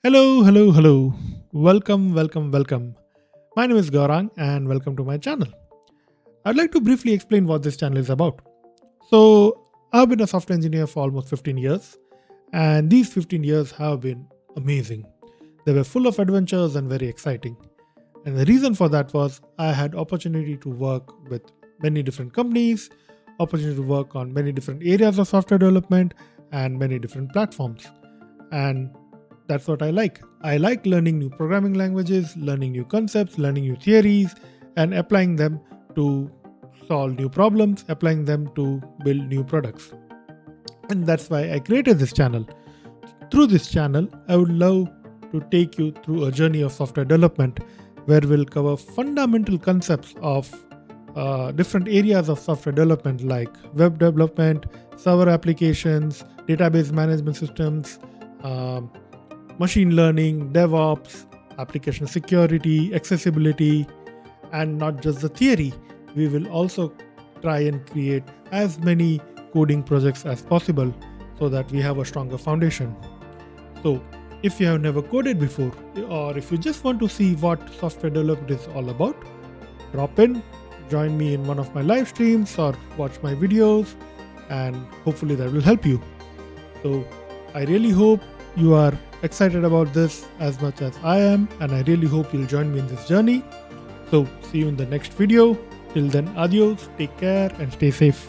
Hello, hello, hello. Welcome, welcome, welcome. My name is Gaurang and welcome to my channel. I'd like to briefly explain what this channel is about. So, I've been a software engineer for almost 15 years, and these 15 years have been amazing. They were full of adventures and very exciting. And the reason for that was I had opportunity to work with many different companies, opportunity to work on many different areas of software development and many different platforms. And that's what I like. I like learning new programming languages, learning new concepts, learning new theories, and applying them to solve new problems, applying them to build new products. And that's why I created this channel. Through this channel, I would love to take you through a journey of software development where we'll cover fundamental concepts of different areas of software development like web development, server applications, database management systems, um, machine learning, DevOps, application security, accessibility, and not just the theory. We will also try and create as many coding projects as possible so that we have a stronger foundation. So, if you have never coded before, or if you just want to see what software development is all about, drop in, join me in one of my live streams, or watch my videos, and hopefully that will help you. So, I really hope you are excited about this as much as I am, and I really hope you'll join me in this journey. So, see you in the next video. Till then, adios, take care, and stay safe.